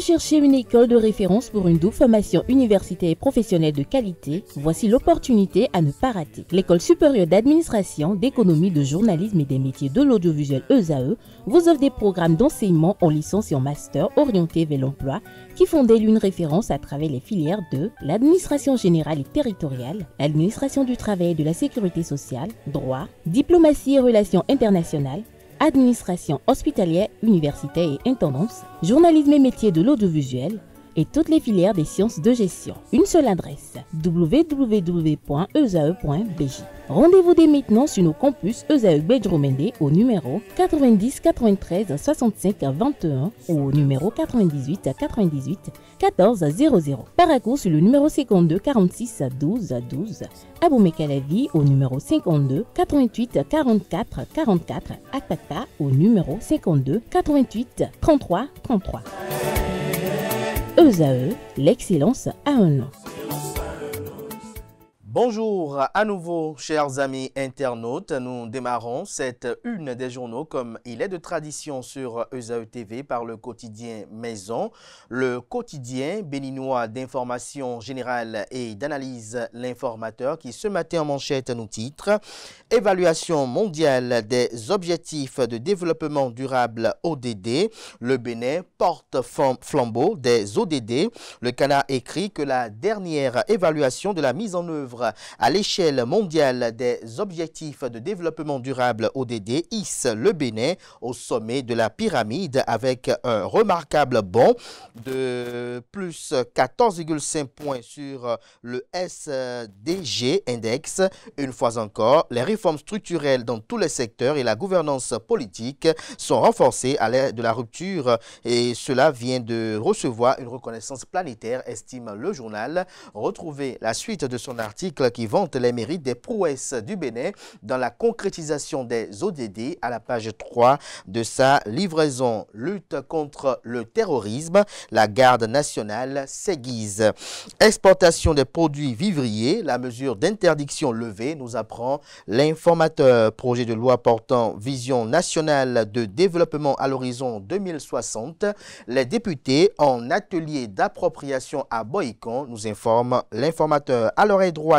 cherchez une école de référence pour une double formation universitaire et professionnelle de qualité? Voici l'opportunité à ne pas rater. L'École supérieure d'administration, d'économie, de journalisme et des métiers de l'audiovisuel ESAE vous offre des programmes d'enseignement en licence et en master orientés vers l'emploi qui font d'elle une référence à travers les filières de l'administration générale et territoriale, l'administration du travail et de la sécurité sociale, droit, diplomatie et relations internationales, administration hospitalière, universitaire et intendance, journalisme et métiers de l'audiovisuel et toutes les filières des sciences de gestion. Une seule adresse, www.esae.bj. Rendez-vous dès maintenant sur nos campus ESAE Bedjromende au numéro 90 93 65 21 ou au numéro 98 98 14 00. Paracourt sur le numéro 52 46 12 12. Aboumé-Calavi au numéro 52 88 44 44. Akpata au numéro 52 88 33 33. ESAE, l'excellence a un nom. Bonjour à nouveau, chers amis internautes. Nous démarrons cette une des journaux comme il est de tradition sur ESAE TV par le quotidien Maison, le quotidien béninois d'information générale et d'analyse L'Informateur qui ce matin en manchette nous titre « Évaluation mondiale des objectifs de développement durable ODD. Le Bénin porte flambeau des ODD. » Le Canard écrit que la dernière évaluation de la mise en œuvre à l'échelle mondiale des objectifs de développement durable ODD hisse le Bénin au sommet de la pyramide avec un remarquable bond de plus 14,5 points sur le SDG Index. Une fois encore, les réformes structurelles dans tous les secteurs et la gouvernance politique sont renforcées à l'ère de la rupture et cela vient de recevoir une reconnaissance planétaire, estime le journal. Retrouvez la suite de son article qui vante les mérites des prouesses du Bénin dans la concrétisation des ODD à la page 3 de sa livraison. Lutte contre le terrorisme, la garde nationale s'aiguise. Exportation des produits vivriers, la mesure d'interdiction levée, nous apprend l'Informateur. Projet de loi portant vision nationale de développement à l'horizon 2060. Les députés en atelier d'appropriation à Boïcon, nous informe l'Informateur. À l'oreille droite,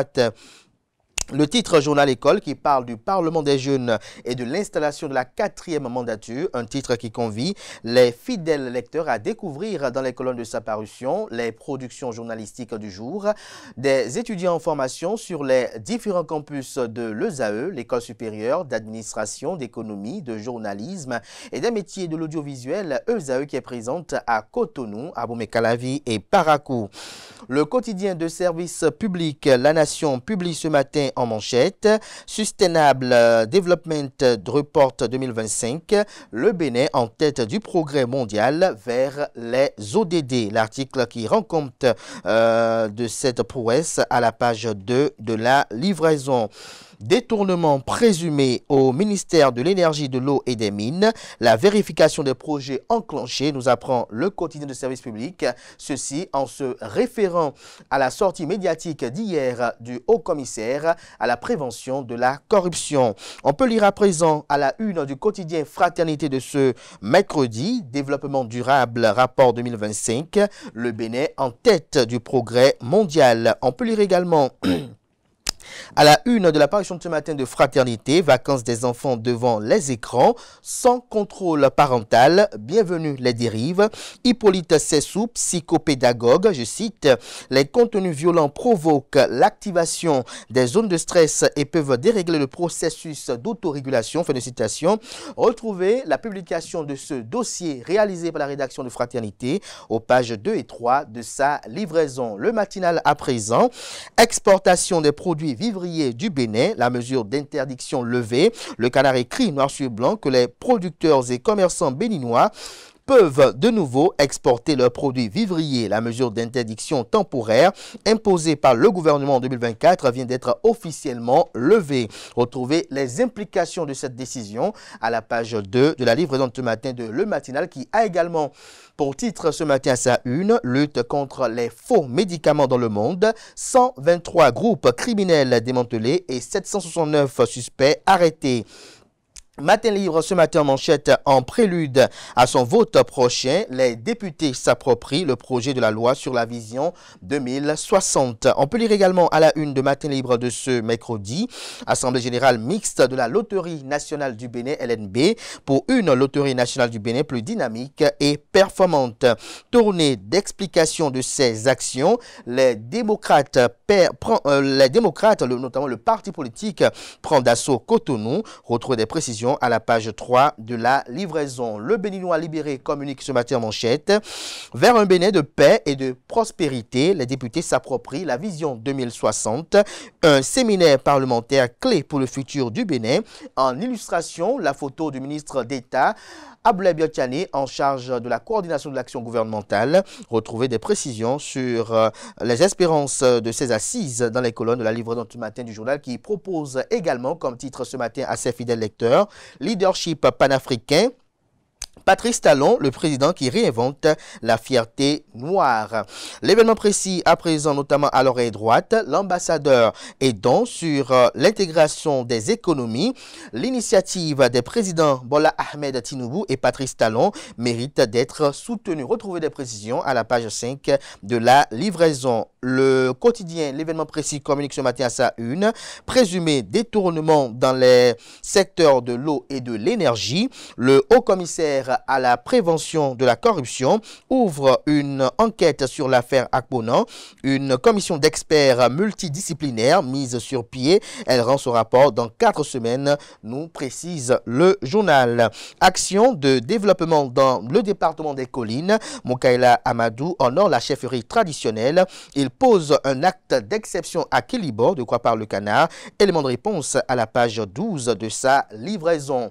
le titre Journal École qui parle du Parlement des jeunes et de l'installation de la 4e mandature, un titre qui convie les fidèles lecteurs à découvrir dans les colonnes de sa parution les productions journalistiques du jour, des étudiants en formation sur les différents campus de l'ESAE, l'école supérieure d'administration, d'économie, de journalisme et des métiers de l'audiovisuel ESAE qui est présente à Cotonou, Aboumé-Calavi et Paracourt. Le quotidien de service public La Nation publie ce matin en manchette Sustainable Development Report 2025, le Bénin en tête du progrès mondial vers les ODD. L'article qui rend compte de cette prouesse à la page 2 de la livraison. Détournement présumé au ministère de l'Énergie, de l'Eau et des Mines. La vérification des projets enclenchés, nous apprend le quotidien de service public. Ceci en se référant à la sortie médiatique d'hier du haut-commissaire à la prévention de la corruption. On peut lire à présent à la une du quotidien Fraternité de ce mercredi, développement durable, rapport 2025, le Bénin en tête du progrès mondial. On peut lire également à la une de la parution de ce matin de Fraternité, vacances des enfants devant les écrans, sans contrôle parental, bienvenue les dérives. Hippolyte Sessou, psychopédagogue, je cite, les contenus violents provoquent l'activation des zones de stress et peuvent dérégler le processus d'autorégulation, fin de citation. Retrouvez la publication de ce dossier réalisé par la rédaction de Fraternité aux pages 2 et 3 de sa livraison. Le matinal à présent, exportation des produits vivriers du Bénin, la mesure d'interdiction levée. Le Canard écrit noir sur blanc que les producteurs et commerçants béninois peuvent de nouveau exporter leurs produits vivriers. La mesure d'interdiction temporaire imposée par le gouvernement en 2024 vient d'être officiellement levée. Retrouvez les implications de cette décision à la page 2 de la livraison de ce matin de Le Matinal qui a également pour titre ce matin à sa une, lutte contre les faux médicaments dans le monde, 123 groupes criminels démantelés et 769 suspects arrêtés. Matin libre ce matin en manchette, en prélude à son vote prochain, les députés s'approprient le projet de la loi sur la vision 2060. On peut lire également à la une de Matin libre de ce mercredi, Assemblée générale mixte de la Loterie nationale du Bénin LNB pour une Loterie nationale du Bénin plus dynamique et performante. Tournée d'explication de ces actions, les démocrates, notamment le parti politique, prend d'assaut Cotonou. Retrouvez des précisions à la page 3 de la livraison. Le Béninois libéré communique ce matin en manchette. Vers un Bénin de paix et de prospérité, les députés s'approprient la vision 2060, un séminaire parlementaire clé pour le futur du Bénin. En illustration, la photo du ministre d'État Abdoulaye Biotchane, en charge de la coordination de l'action gouvernementale. Retrouvez des précisions sur les espérances de ces assises dans les colonnes de la livraison du matin du journal, qui propose également comme titre ce matin à ses fidèles lecteurs « Leadership panafricain ». Patrice Talon, le président qui réinvente la fierté noire. L'événement précis à présent, notamment à l'oreille droite, l'ambassadeur est donc sur l'intégration des économies. L'initiative des présidents Bola Ahmed Tinubu et Patrice Talon mérite d'être soutenue. Retrouvez des précisions à la page 5 de la livraison. Le quotidien, l'événement précis communique ce matin à sa une. Présumé détournement dans les secteurs de l'eau et de l'énergie. Le haut-commissaire à la prévention de la corruption ouvre une enquête sur l'affaire Akponan. Une commission d'experts multidisciplinaire mise sur pied. Elle rend son rapport dans 4 semaines, nous précise le journal. Action de développement dans le département des collines. Moukaila Amadou honore la chefferie traditionnelle. Il pose un acte d'exception à Kélibo, de quoi parle le canard. Élément de réponse à la page 12 de sa livraison.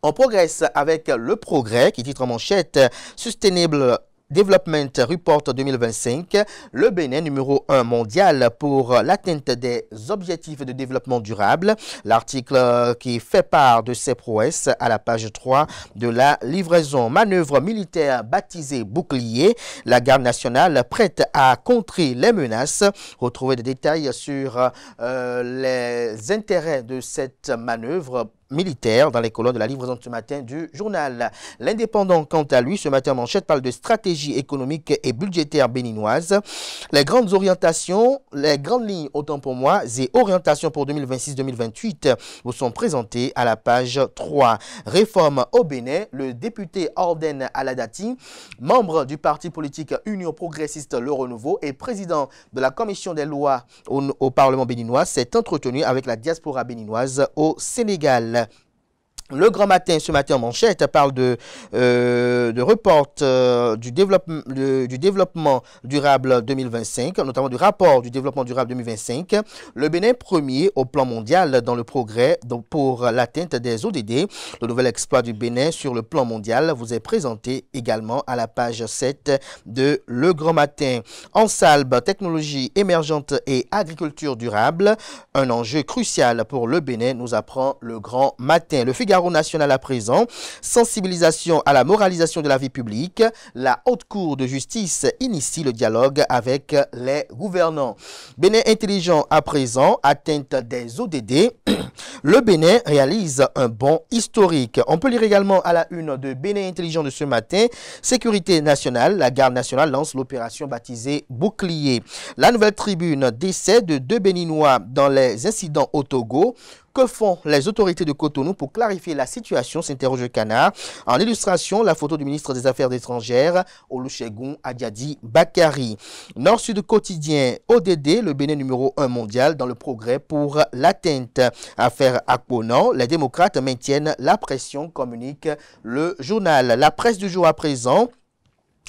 On progresse avec le Progrès qui titre en manchette Sustainable Development Report 2025, le Bénin numéro 1 mondial pour l'atteinte des objectifs de développement durable. L'article qui fait part de ses prouesses à la page 3 de la livraison. Manœuvre militaire baptisée Bouclier, la garde nationale prête à contrer les menaces. Retrouvez des détails sur les intérêts de cette manœuvre militaire dans les colonnes de la livraison de ce matin du journal. L'Indépendant, quant à lui, ce matin en manchette, parle de stratégie économique et budgétaire béninoise. Les grandes orientations, les grandes lignes, autant pour moi, et orientations pour 2026-2028 vous sont présentées à la page 3. Réforme au Bénin, le député Orden Aladati, membre du parti politique Union progressiste Le Renouveau et président de la commission des lois au Parlement béninois, s'est entretenu avec la diaspora béninoise au Sénégal. Le Grand Matin, ce matin en manchette, parle de report du développement durable 2025, notamment du rapport du développement durable 2025. Le Bénin premier au plan mondial dans le progrès pour l'atteinte des ODD. Le nouvel exploit du Bénin sur le plan mondial vous est présenté également à la page 7 de Le Grand Matin. En salbe, technologie émergente et agriculture durable, un enjeu crucial pour le Bénin, nous apprend Le Grand Matin. Le Figaro national à présent, sensibilisation à la moralisation de la vie publique. La Haute Cour de justice initie le dialogue avec les gouvernants. Bénin intelligent à présent, atteinte des ODD. Le Bénin réalise un bond historique. On peut lire également à la une de Bénin intelligent de ce matin, sécurité nationale, la garde nationale lance l'opération baptisée Bouclier. La Nouvelle Tribune, décès de 2 Béninois dans les incidents au Togo. Que font les autorités de Cotonou pour clarifier la situation, s'interroge le canard. En illustration, la photo du ministre des Affaires étrangères, Olusegun Adiadi Bakari. Nord-Sud quotidien, ODD, le Bénin numéro 1 mondial dans le progrès pour l'atteinte. Affaire Akponan, les démocrates maintiennent la pression, communique le journal. La presse du jour à présent.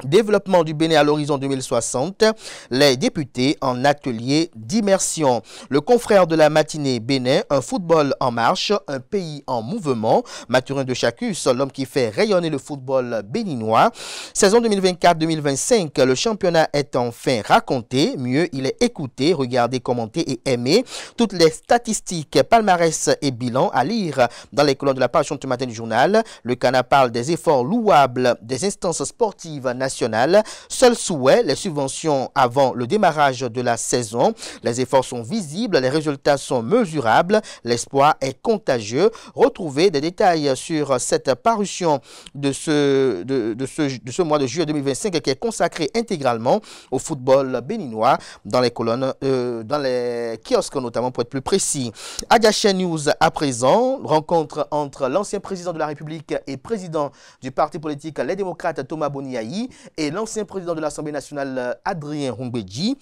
Développement du Bénin à l'horizon 2060, les députés en atelier d'immersion. Le confrère de la matinée Bénin, un football en marche, un pays en mouvement. Mathurin de Chacus, l'homme qui fait rayonner le football béninois. Saison 2024-2025, le championnat est enfin raconté. Mieux, il est écouté, regardé, commenté et aimé. Toutes les statistiques, palmarès et bilans à lire dans les colonnes de la page de ce matin du journal. Le Canard parle des efforts louables des instances sportives nationales nationale. Seul souhait, les subventions avant le démarrage de la saison. Les efforts sont visibles, les résultats sont mesurables, l'espoir est contagieux. Retrouvez des détails sur cette parution de ce mois de juillet 2025 qui est consacré intégralement au football béninois dans les colonnes, dans les kiosques notamment pour être plus précis. Agaché News à présent, rencontre entre l'ancien président de la République et président du parti politique Les Démocrates Thomas Boniaï et l'ancien président de l'Assemblée nationale Adrien Humbedji.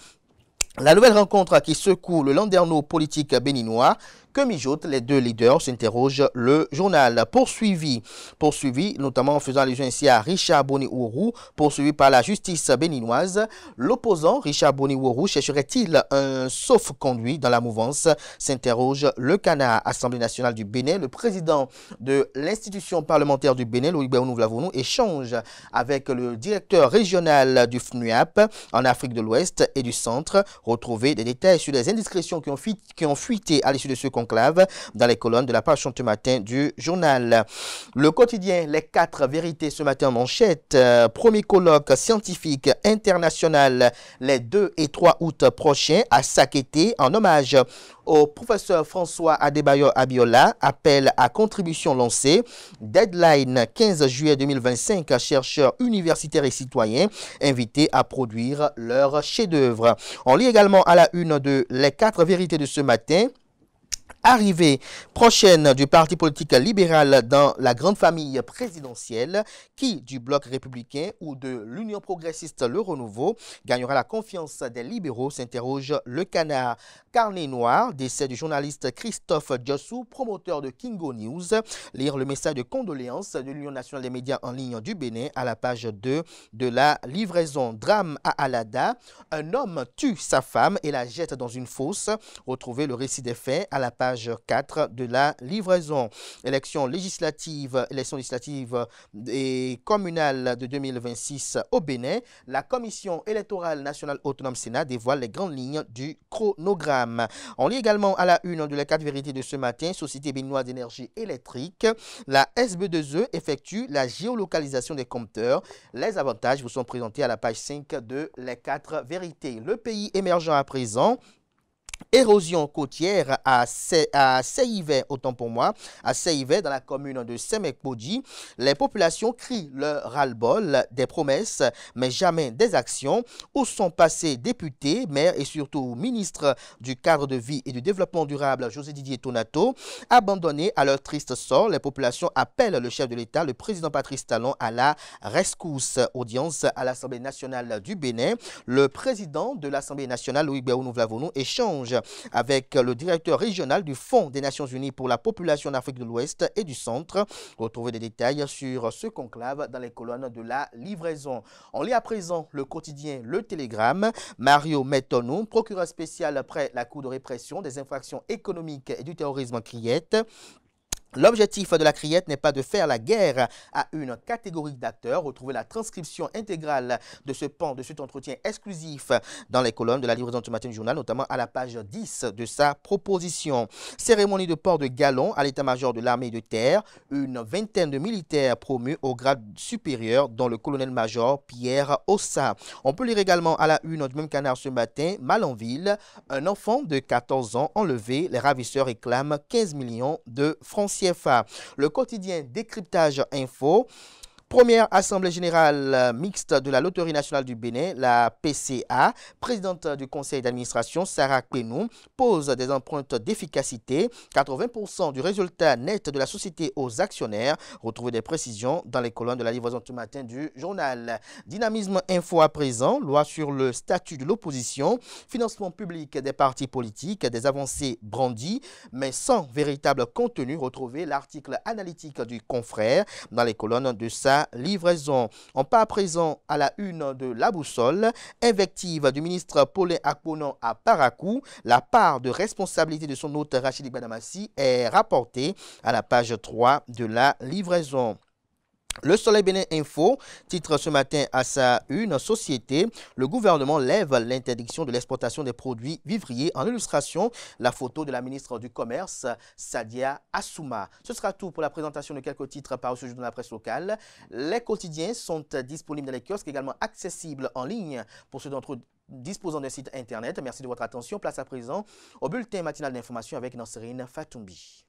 La nouvelle rencontre qui secoue le landerneau politique béninois, que mijotent les deux leaders, s'interroge le journal. Poursuivi notamment en faisant allusion ici à Richard Boni-Ourou, poursuivi par la justice béninoise. L'opposant Richard Boni-Ourou chercherait-il un sauf-conduit dans la mouvance, s'interroge le Canard. Assemblée nationale du Bénin, le président de l'institution parlementaire du Bénin, Loïc Béounou-Vlavonou, échange avec le directeur régional du FNUAP en Afrique de l'Ouest et du Centre. Retrouver des détails sur les indiscrétions qui ont fuité à l'issue de ce conclave dans les colonnes de la page ce matin du journal. Le quotidien Les 4 vérités ce matin en manchette. Premier colloque scientifique international les 2 et 3 août prochains à Sakété en hommage au professeur François Adebayor Abiola. Appel à contribution lancé. Deadline 15 juillet 2025. Chercheurs universitaires et citoyens invités à produire leur chef-d'œuvre. On lit également à la une de Les 4 vérités de ce matin. Arrivée prochaine du parti politique libéral dans la grande famille présidentielle, qui du bloc républicain ou de l'Union progressiste Le Renouveau gagnera la confiance des libéraux, s'interroge le Canard. Carnet noir, décès du journaliste Christophe Djossou, promoteur de Kingo News. Lire le message de condoléances de l'Union nationale des médias en ligne du Bénin à la page 2 de la livraison. Drame à Alada, un homme tue sa femme et la jette dans une fosse. Retrouvez le récit des faits à la page 4 de la livraison. Élections législatives et communales de 2026 au Bénin. La Commission électorale nationale autonome Sénat dévoile les grandes lignes du chronogramme. On lit également à la une de Les 4 vérités de ce matin, Société béninoise d'énergie électrique. La SB2E effectue la géolocalisation des compteurs. Les avantages vous sont présentés à la page 5 de Les 4 vérités. Le pays émergent à présent. Érosion côtière à Seyivé, autant pour moi, à Seyivé, dans la commune de Semek-Bodji. Les populations crient leur ras-le-bol, des promesses, mais jamais des actions. Où sont passés députés, maires et surtout ministres du cadre de vie et du développement durable, José Didier Tonato? Abandonnés à leur triste sort, les populations appellent le chef de l'État, le président Patrice Talon, à la rescousse. Audience à l'Assemblée nationale du Bénin. Le président de l'Assemblée nationale, Loïc Béounou-Vlavonou, échange avec le directeur régional du Fonds des Nations Unies pour la population d'Afrique de l'Ouest et du Centre. Retrouvez des détails sur ce conclave dans les colonnes de la livraison. On lit à présent le quotidien Le Télégramme. Mario Metonou, procureur spécial après la Cour de répression des infractions économiques et du terrorisme Criette. L'objectif de la criette n'est pas de faire la guerre à une catégorie d'acteurs. Retrouvez la transcription intégrale de ce pan, de cet entretien exclusif dans les colonnes de la livraison du matin du journal, notamment à la page 10 de sa proposition. Cérémonie de port de galon à l'état-major de l'armée de terre. Une vingtaine de militaires promus au grade supérieur, dont le colonel-major Pierre Ossa. On peut lire également à la une du même Canard ce matin, Malanville, un enfant de 14 ans enlevé. Les ravisseurs réclament 15 millions de francs CFA. Le quotidien Décryptage Info. Première assemblée générale mixte de la Loterie nationale du Bénin, la PCA, présidente du conseil d'administration, Sarah Kpenou, pose des empreintes d'efficacité. 80% du résultat net de la société aux actionnaires. Retrouvez des précisions dans les colonnes de la livraison ce matin du journal. Dynamisme Info à présent, loi sur le statut de l'opposition, financement public des partis politiques, des avancées brandies, mais sans véritable contenu. Retrouvez l'article analytique du confrère dans les colonnes de sa livraison. On part à présent à la une de La Boussole. Invective du ministre Paulin Akponon à Parakou. La part de responsabilité de son hôte Rachid Badamassi est rapportée à la page 3 de la livraison. Le Soleil Bénin Info titre ce matin à sa une société, le gouvernement lève l'interdiction de l'exportation des produits vivriers. En illustration, la photo de la ministre du Commerce, Sadia Assouma. Ce sera tout pour la présentation de quelques titres par ce jour dans la presse locale. Les quotidiens sont disponibles dans les kiosques, également accessibles en ligne pour ceux d'entre eux disposant d'un site internet. Merci de votre attention. Place à présent au bulletin matinal d'information avec Nanserine Fatoumbi.